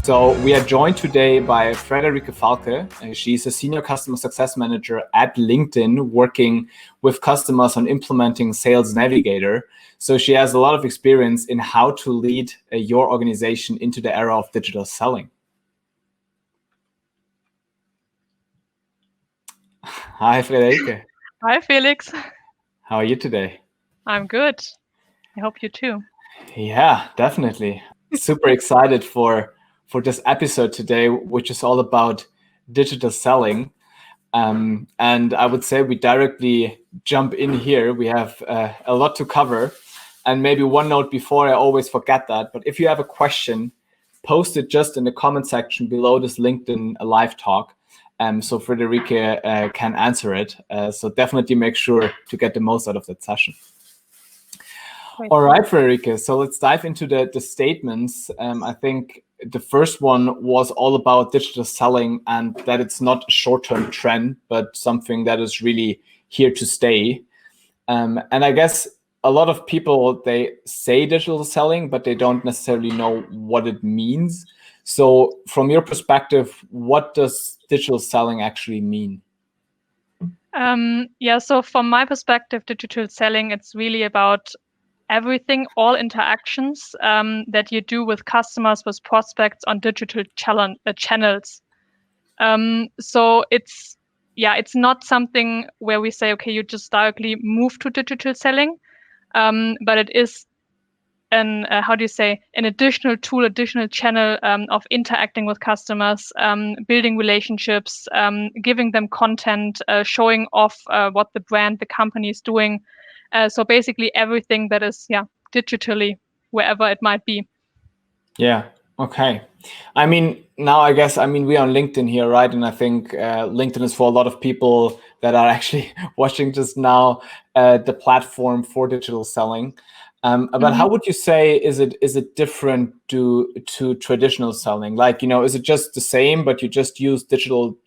So we are joined today by Friederike Falke. She's a senior customer success manager at LinkedIn, working with customers on implementing Sales Navigator. So she has a lot of experience in how to lead your organization into the era of digital selling. Hi, Friederike. Hi, Felix. How are you today? I'm good. I hope you too. Yeah, definitely. Super excited for this episode today, which is all about digital selling. And I would say we directly jump in here. We have a lot to cover. And maybe one note before, I always forget that. But if you have a question, post it just in the comment section below this LinkedIn live talk. So Friederike can answer it. So definitely make sure to get the most out of that session. Great. All right, Friederike. So let's dive into the statements. I think the first one was all about digital selling and that it's not a short-term trend, but something that is really here to stay. And I guess a lot of people, they say digital selling, but they don't necessarily know what it means. So from your perspective, what does digital selling actually mean? So from my perspective, digital selling, it's really about everything, all interactions that you do with customers, with prospects on digital channels. So it's not something where we say, okay, you just directly move to digital selling, but it is an additional tool, additional channel of interacting with customers, building relationships, giving them content, showing off what the brand, the company is doing. So basically everything that is digitally, wherever it might be. Yeah. Okay. I mean, now I guess, we're on LinkedIn here, right? And I think LinkedIn is for a lot of people that are actually watching just now the platform for digital selling. But how would you say is it different to traditional selling? Like, is it just the same, but you just use digital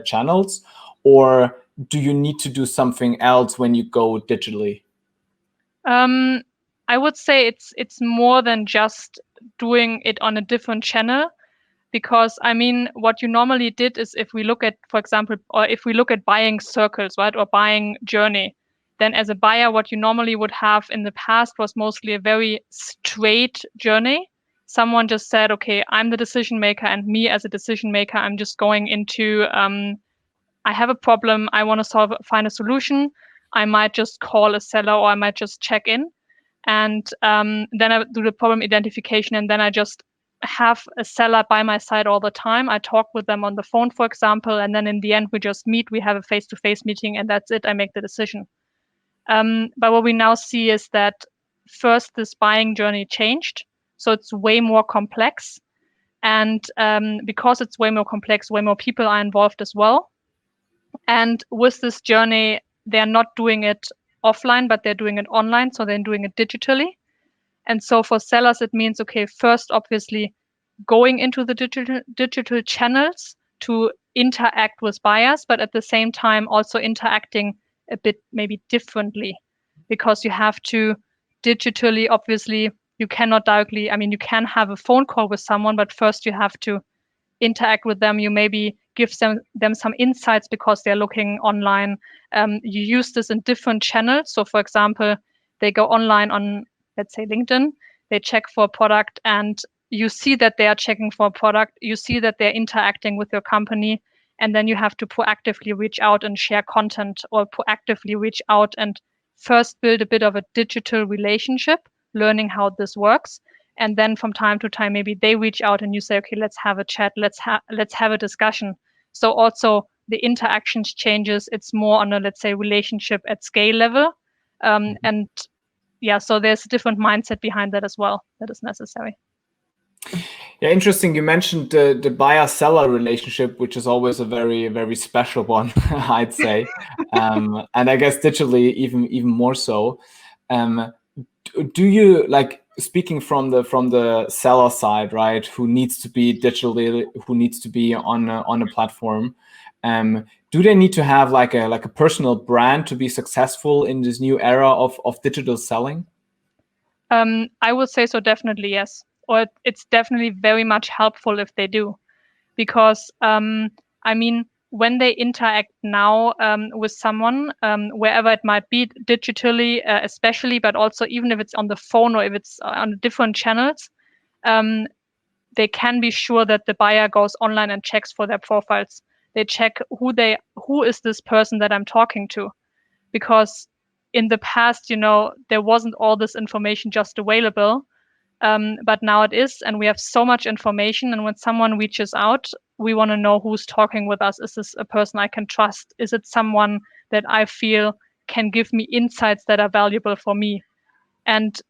channels, or do you need to do something else when you go digitally? I would say it's more than just doing it on a different channel, because what you normally did is, if we look at, for example, or if we look at buying circles, right, or buying journey, then as a buyer, what you normally would have in the past was mostly a very straight journey. Someone just said, okay, I'm the decision maker, and me as a decision maker, I'm just going into, I have a problem, I want to find a solution. I might just call a seller, or I might just check in. And then I do the problem identification, and then I just have a seller by my side all the time. I talk with them on the phone, for example, and then in the end, we just meet, we have a face-to-face meeting, and that's it. I make the decision. But what we now see is that first, this buying journey changed. So it's way more complex. And because it's way more complex, way more people are involved as well. And with this journey, they're not doing it offline, but they're doing it online. So they're doing it digitally. And so for sellers, it means, okay, first, obviously, going into the digital channels to interact with buyers, but at the same time also interacting a bit maybe differently, because you have to digitally, obviously, you cannot directly, you can have a phone call with someone, but first you have to interact with them. You maybe give them some insights because they're looking online. You use this in different channels. So for example, they go online on, let's say, LinkedIn, they check for a product, and you see that they are checking for a product. You see that they're interacting with your company, and then you have to proactively reach out and share content, or proactively reach out and first build a bit of a digital relationship, learning how this works. And then from time to time, maybe they reach out and you say, okay, let's have a chat, let's have a discussion. So also the interactions changes. It's more on a, let's say, relationship at scale level. So there's a different mindset behind that as well that is necessary. Yeah, interesting. You mentioned the buyer-seller relationship, which is always a very, very special one, I'd say. And I guess digitally even more so. Do you, like, speaking from the seller side, right, who needs to be digitally, who needs to be on a platform, do they need to have like a personal brand to be successful in this new era of digital selling? I would say so, definitely, yes. or it's definitely very much helpful if they do, because I mean, when they interact now with someone, wherever it might be, digitally especially, but also even if it's on the phone or if it's on different channels, they can be sure that the buyer goes online and checks for their profiles. They check who is this person that I'm talking to, because in the past, there wasn't all this information just available. But now it is, and we have so much information. And when someone reaches out, we want to know who's talking with us. Is this a person I can trust? Is it someone that I feel can give me insights that are valuable for me? And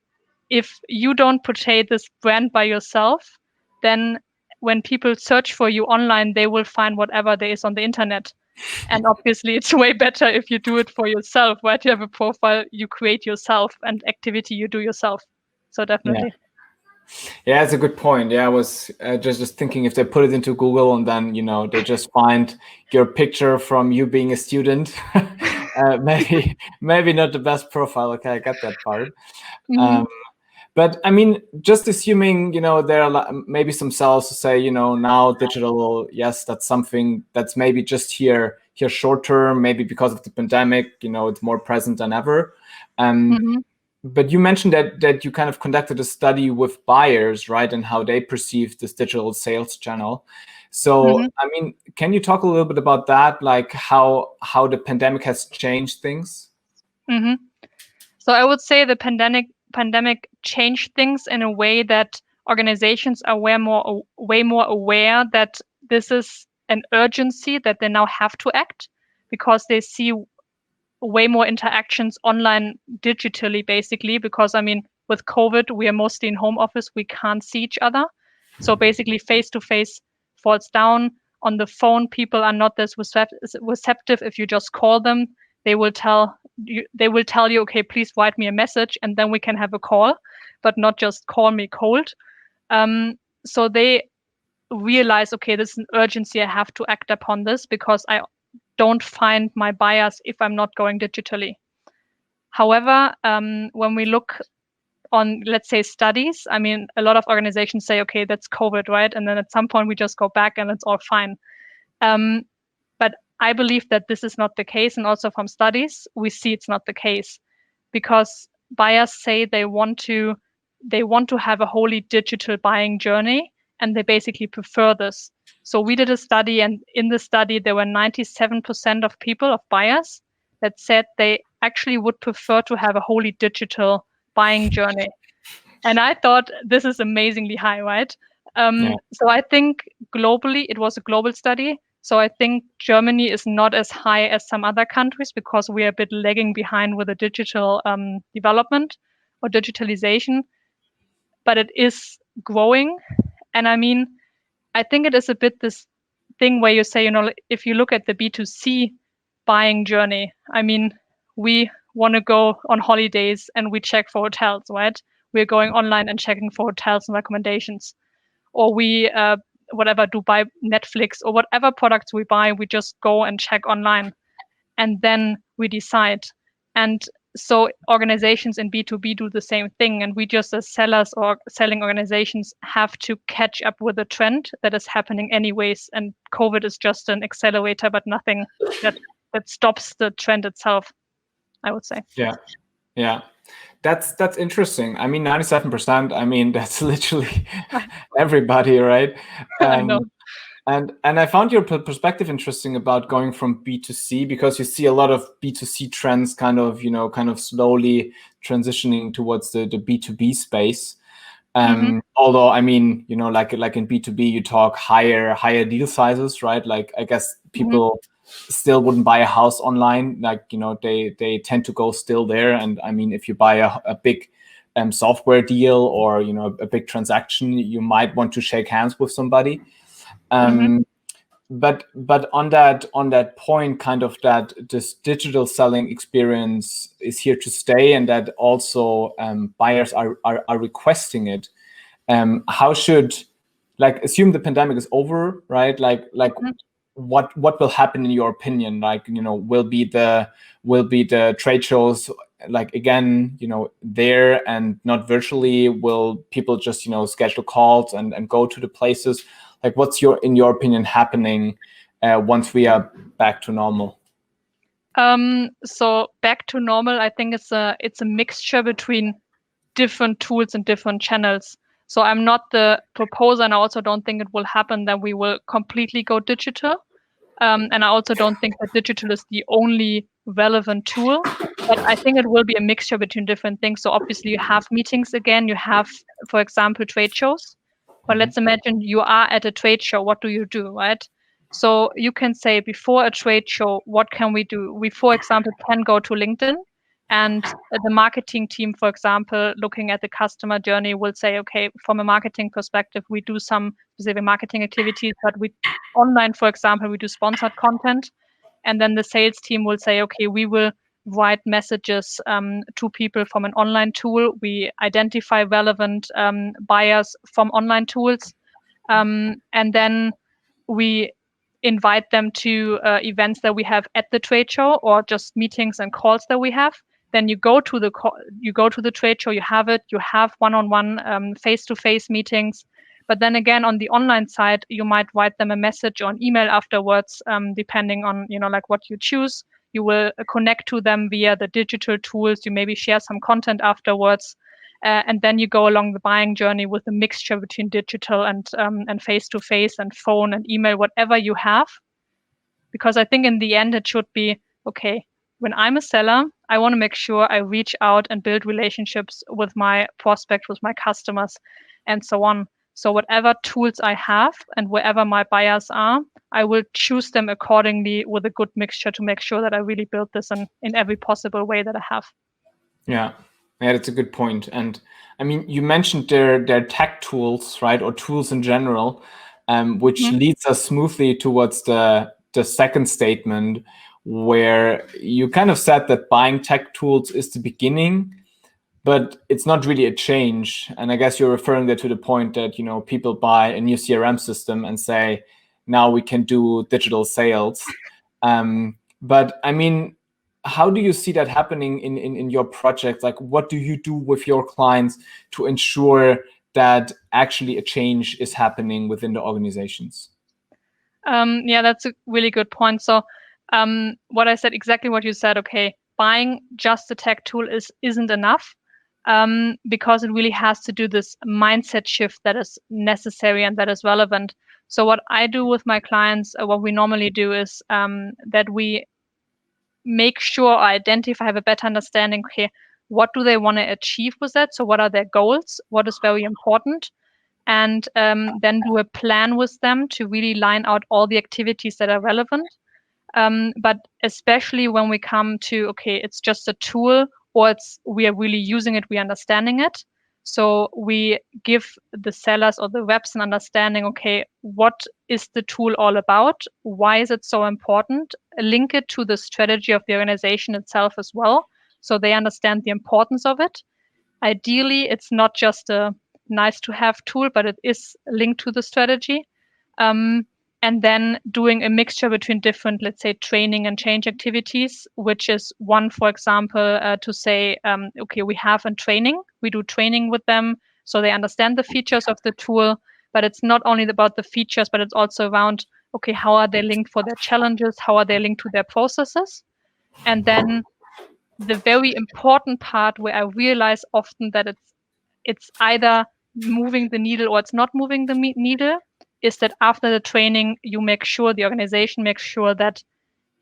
if you don't portray this brand by yourself, then when people search for you online, they will find whatever there is on the internet. And obviously, it's way better if you do it for yourself, right? You have a profile you create yourself and activity you do yourself. So definitely. Yeah, it's a good point. Yeah, I was just thinking if they put it into Google and then they just find your picture from you being a student, maybe not the best profile. Okay, I get that part. Mm-hmm. But I mean, just assuming there are maybe some sellers who say now digital, yes, that's something that's maybe just here short term, maybe because of the pandemic, it's more present than ever. Mm-hmm. But you mentioned that you kind of conducted a study with buyers, right, and how they perceive this digital sales channel. So, I mean, can you talk a little bit about that, like how the pandemic has changed things? Mm-hmm. So I would say the pandemic changed things in a way that organizations are way more aware that this is an urgency that they now have to act, because they see way more interactions online digitally, basically, because I mean, with COVID, we are mostly in home office, we can't see each other. So basically face to face falls down. On the phone, people are not as receptive. If you just call them, they will tell you, okay, please write me a message and then we can have a call, but not just call me cold. So they realize, okay, this is an urgency, I have to act upon this because I don't find my buyers if I'm not going digitally. However, when we look on, let's say, studies, I mean, a lot of organizations say, okay, that's COVID, right? And then at some point we just go back and it's all fine. But I believe that this is not the case. And also from studies, we see it's not the case, because buyers say they want to have a wholly digital buying journey, and they basically prefer this. So we did a study, and in the study, there were 97% of people, of buyers, that said they actually would prefer to have a wholly digital buying journey. And I thought this is amazingly high, right? So I think globally, it was a global study. So I think Germany is not as high as some other countries because we are a bit lagging behind with the digital development or digitalization, but it is growing. And I mean, I think it is a bit this thing where you say, if you look at the B2C buying journey, I mean, we want to go on holidays and we check for hotels, right? We're going online and checking for hotels and recommendations. Or we, whatever, do buy Netflix or whatever products we buy, we just go and check online and then we decide. And so organizations in B2B do the same thing. And we just, as sellers or selling organizations, have to catch up with the trend that is happening anyways. And COVID is just an accelerator, but nothing that stops the trend itself, I would say. Yeah. That's interesting. I mean, 97%, I mean, that's literally everybody, right? I know. And I found your perspective interesting about going from B2C, because you see a lot of B2C trends kind of slowly transitioning towards the B2B space. Although, I mean, like in B2B, you talk higher deal sizes, right? Like, I guess people still wouldn't buy a house online. Like, they tend to go still there. And I mean, if you buy a big software deal or, a big transaction, you might want to shake hands with somebody. But on that point, kind of that this digital selling experience is here to stay, and that also buyers are requesting it. How should, like, assume the pandemic is over, right? Like what will happen in your opinion? Like, will be the trade shows like again, there and not virtually? Will people just, schedule calls and go to the places? Like, what's in your opinion happening once we are back to normal? So back to normal, I think it's a mixture between different tools and different channels. So I'm not the proposer, and I also don't think it will happen that we will completely go digital. And I also don't think that digital is the only relevant tool, but I think it will be a mixture between different things. So obviously you have meetings again, you have, for example, trade shows. But let's imagine you are at a trade show. What do you do, right? So you can say before a trade show, what can we do? We, for example, can go to LinkedIn, and the marketing team, for example, looking at the customer journey, will say, okay, from a marketing perspective, we do some specific marketing activities, but we online, for example, we do sponsored content. And then the sales team will say, okay, we will write messages to people from an online tool. We identify relevant buyers from online tools. And then we invite them to events that we have at the trade show, or just meetings and calls that we have. Then you go to the trade show, you have one-on-one face-to-face meetings. But then again, on the online side, you might write them a message or an email afterwards, depending on, like what you choose. You will connect to them via the digital tools. You maybe share some content afterwards. And then you go along the buying journey with a mixture between digital and face-to-face and phone and email, whatever you have. Because I think in the end, it should be, okay, when I'm a seller, I want to make sure I reach out and build relationships with my prospects, with my customers, and so on. So whatever tools I have and wherever my buyers are, I will choose them accordingly with a good mixture to make sure that I really build this in every possible way that I have. Yeah, that's a good point. And I mean, you mentioned their tech tools, right, or tools in general, which leads us smoothly towards the second statement, where you kind of said that buying tech tools is the beginning, but it's not really a change. And I guess you're referring there to the point that, people buy a new CRM system and say, now we can do digital sales. But I mean, how do you see that happening in your project? Like, what do you do with your clients to ensure that actually a change is happening within the organizations? Yeah, that's a really good point. So what I said, exactly what you said, okay, buying just a tech tool isn't enough, because it really has to do this mindset shift that is necessary and that is relevant. So what I do with my clients, what we normally do is that we make sure I identify, have a better understanding, okay, what do they want to achieve with that? So what are their goals? What is very important? And then do a plan with them to really line out all the activities that are relevant. But especially when we come to, okay, it's just a tool, or we are really using it, we are understanding it. So we give the sellers or the reps an understanding, okay, what is the tool all about? Why is it so important? Link it to the strategy of the organization itself as well, so they understand the importance of it. Ideally, it's not just a nice to have tool, but it is linked to the strategy. And then doing a mixture between different, let's say, training and change activities, which is one, for example, to say, okay, we have a training, we do training with them so they understand the features of the tool, but it's not only about the features, but it's also around, okay, how are they linked for their challenges? How are they linked to their processes? And then the very important part where I realize often that it's either moving the needle or it's not moving the needle, is that after the training, you make sure, the organization makes sure that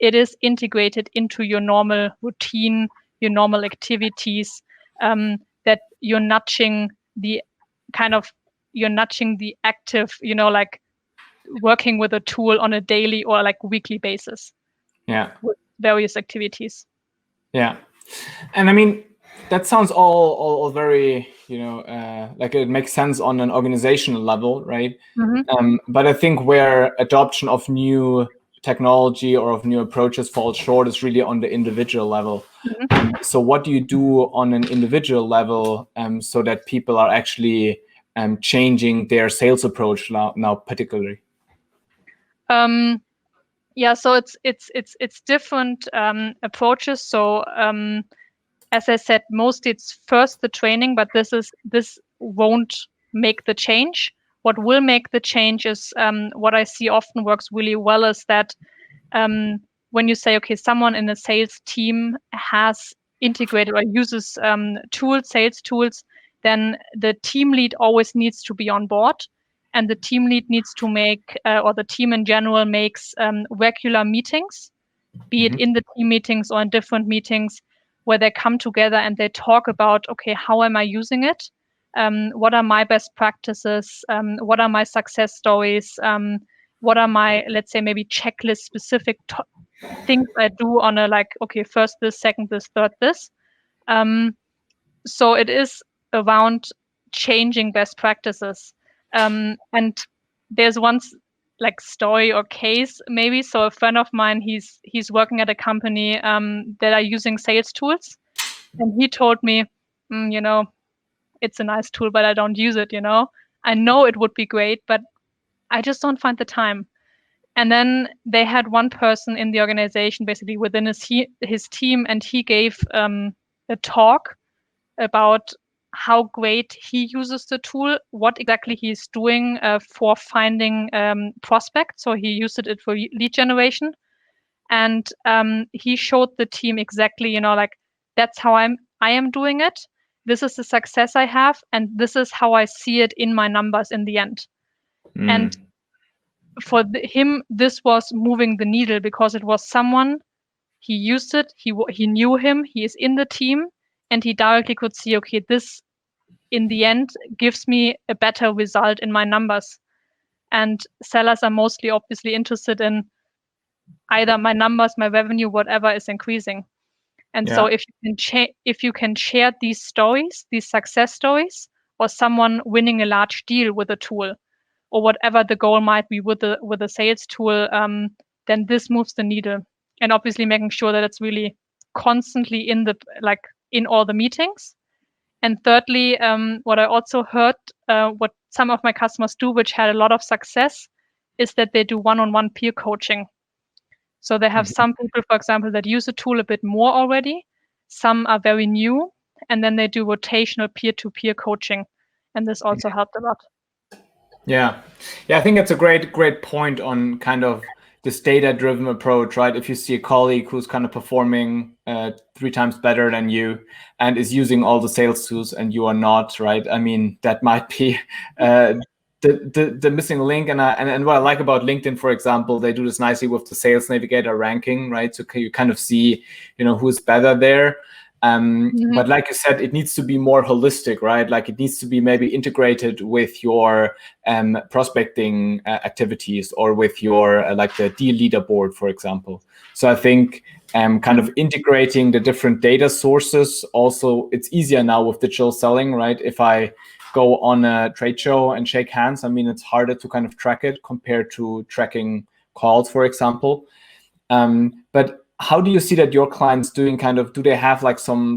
it is integrated into your normal routine, your normal activities, that you're nudging the active, like working with a tool on a daily or like weekly basis. Yeah. With various activities. Yeah. And I mean, that sounds all very, like it makes sense on an organizational level, right? But I think where adoption of new technology or of new approaches falls short is really on the individual level. So what do you do on an individual level so that people are actually changing their sales approach now particularly? Yeah, so it's different approaches. So as I said, mostly it's first the training, but this won't make the change. What will make the change is what I see often works really well is that when you say, okay, someone in a sales team has integrated or uses sales tools, then the team lead always needs to be on board. And the team lead needs to make, or the team in general makes regular meetings, be it in the team meetings or in different meetings, where they come together and they talk about, okay, how am I using it? What are my best practices? What are my success stories? What are my, let's say, maybe checklist specific things I do on a like, okay, first this, second this, third this. So it is around changing best practices. And there's one like story or case maybe. So a friend of mine, he's working at a company that are using sales tools, and he told me, you know, it's a nice tool, but I don't use it. You know, I know it would be great, but I just don't find the time. And then they had one person in the organization, basically within his team, and he gave a talk about how great he uses the tool, what exactly he's doing for finding prospects. So he used it for lead generation, and he showed the team exactly, you know, like that's how I am doing it. This is the success I have, and this is how I see it in my numbers in the end. And for him, this was moving the needle because it was someone, he used it, he knew him, he is in the team, and he directly could see, okay, this in the end gives me a better result in my numbers. And sellers are mostly obviously interested in either my numbers, my revenue, whatever is increasing. And so if you can share these stories, these success stories, or someone winning a large deal with a tool, or whatever the goal might be with the sales tool, then this moves the needle. And obviously making sure that it's really constantly in all the meetings. And thirdly, what I also heard, what some of my customers do, which had a lot of success, is that they do one-on-one peer coaching. So they have some people, for example, that use the tool a bit more already. Some are very new, and then they do rotational peer-to-peer coaching, and this also helped a lot. Yeah, I think it's a great point on kind of this data-driven approach, right? If you see a colleague who's kind of performing 3 times better than you and is using all the sales tools and you are not, right? I mean, that might be the missing link. And what I like about LinkedIn, for example, they do this nicely with the sales navigator ranking, right? So you kind of see, you know, who's better there. But like you said, it needs to be more holistic, right? Like it needs to be maybe integrated with your prospecting activities or with your like the deal leaderboard, for example. So I think kind of integrating the different data sources. Also, it's easier now with digital selling, right? If I go on a trade show and shake hands, I mean, it's harder to kind of track it compared to tracking calls, for example. But how do you see that your clients doing? Kind of, do they have like some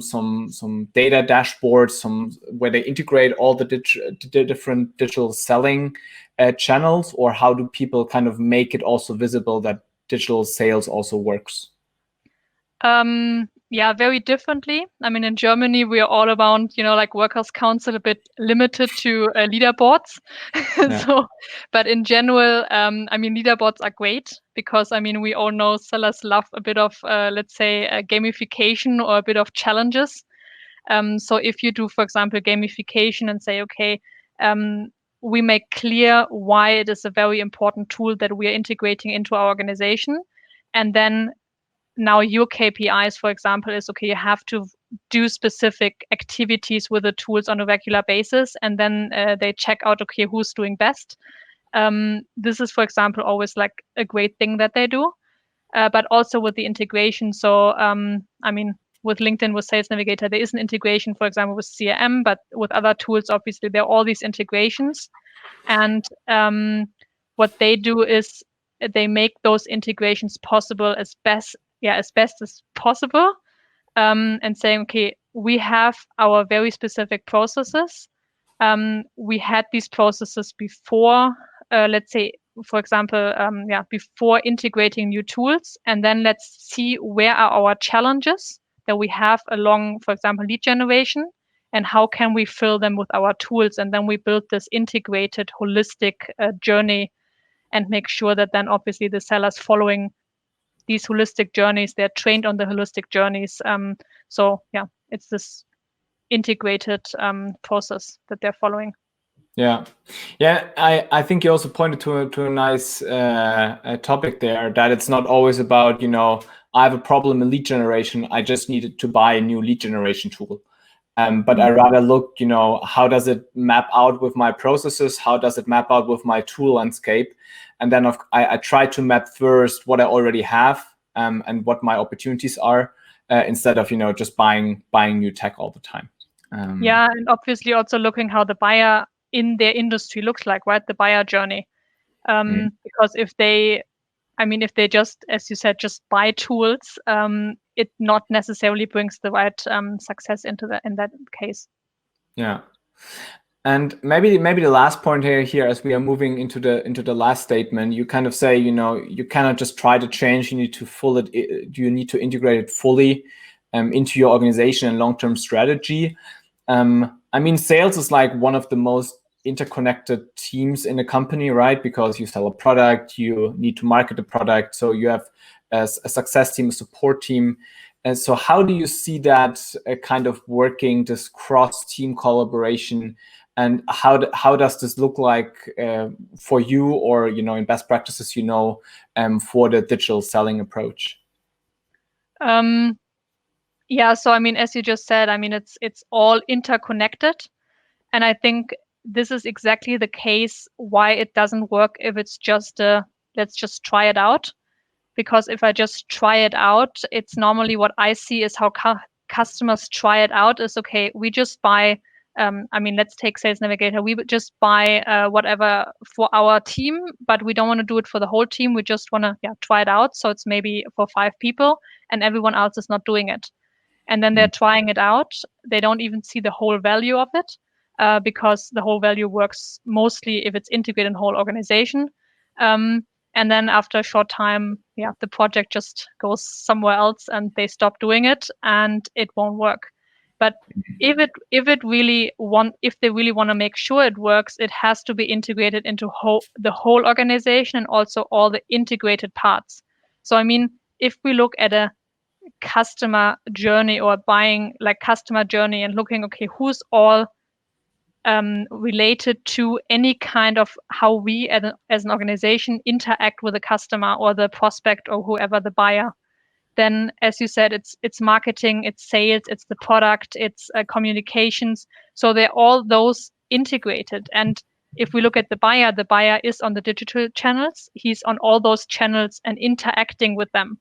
data dashboards, where they integrate all the different digital selling channels, or how do people kind of make it also visible that digital sales also works? Yeah, very differently. I mean, in Germany, we are all around, you know, like workers' council, a bit limited to leaderboards. So, but in general, I mean, leaderboards are great because, I mean, we all know sellers love a bit of, let's say, gamification or a bit of challenges. So if you do, for example, gamification and say, okay, we make clear why it is a very important tool that we are integrating into our organization, and then now your KPIs, for example, is okay, you have to do specific activities with the tools on a regular basis, and then they check out, okay, who's doing best. This is, for example, always like a great thing that they do, but also with the integration. So, I mean, with LinkedIn, with Sales Navigator, there is an integration, for example, with CRM, but with other tools, obviously, there are all these integrations. And what they do is they make those integrations possible as best as possible, and saying, okay, we have our very specific processes. We had these processes before, let's say, for example, before integrating new tools, and then let's see where are our challenges that we have along, for example, lead generation, and how can we fill them with our tools. And then we build this integrated, holistic journey and make sure that then obviously the sellers following these holistic journeys, they're trained on the holistic journeys. So yeah, it's this integrated process that they're following. Yeah, I think you also pointed to a nice topic there, that it's not always about, I have a problem in lead generation, I just needed to buy a new lead generation tool. But I rather look, how does it map out with my processes? How does it map out with my tool landscape? And then I try to map first what I already have and what my opportunities are, instead of, just buying new tech all the time. Yeah, and obviously also looking how the buyer in their industry looks like, right? The buyer journey. Because if they just, as you said, just buy tools, it not necessarily brings the right success in that case. Yeah. And maybe the last point here, as we are moving into the last statement, you kind of say, you cannot just try to change. You need to integrate it fully into your organization and long-term strategy. Sales is like one of the most interconnected teams in a company, right? Because you sell a product, you need to market the product, so you have a success team, a support team. And so how do you see that kind of working, this cross-team collaboration, and how does this look like for you, or in best practices, for the digital selling approach? Yeah, so as you just said, it's all interconnected, and I think this is exactly the case why it doesn't work if it's just let's just try it out. Because if I just try it out, it's normally what I see is how customers try it out is, okay, we just buy, let's take Sales Navigator. We would just buy whatever for our team, but we don't want to do it for the whole team. We just want to try it out. So it's maybe for 5 people and everyone else is not doing it. And then they're trying it out. They don't even see the whole value of it because the whole value works mostly if it's integrated in the whole organization. And then after a short time, the project just goes somewhere else and they stop doing it and it won't work. But if they really want to make sure it works, it has to be integrated into the whole organization and also all the integrated parts. So if we look at a customer journey or buying like customer journey and looking, okay, who's all related to any kind of how we as an organization interact with the customer or the prospect or whoever the buyer, then as you said, it's marketing, it's sales, it's the product, it's communications. So they're all those integrated. And if we look at the buyer is on the digital channels. He's on all those channels and interacting with them.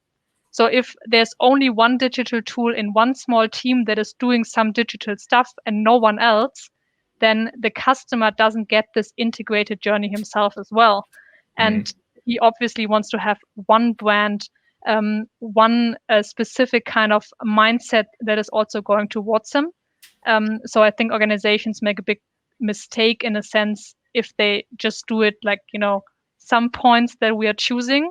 So if there's only one digital tool in one small team that is doing some digital stuff and no one else, then the customer doesn't get this integrated journey himself as well. And he obviously wants to have one brand, one specific kind of mindset that is also going towards him. So I think organizations make a big mistake in a sense if they just do it like, some points that we are choosing,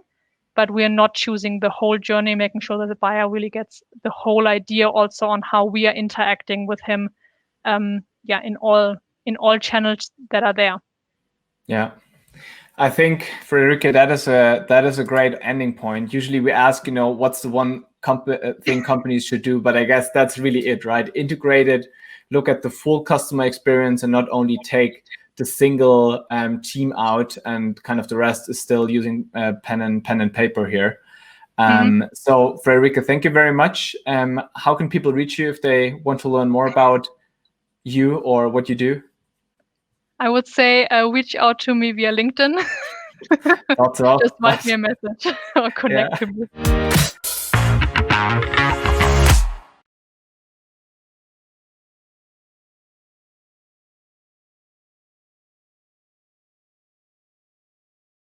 but we are not choosing the whole journey, making sure that the buyer really gets the whole idea also on how we are interacting with him, in all channels that are there. Yeah, I think, Friederike, that is a great ending point. Usually we ask, what's the one thing companies should do, but I guess that's really it, right? Integrated, look at the full customer experience and not only take the single team out and kind of the rest is still using pen and paper here. So Friederike, thank you very much. How can people reach you if they want to learn more about you or what you do? I would say reach out to me via LinkedIn. Just write me a message or connect to me.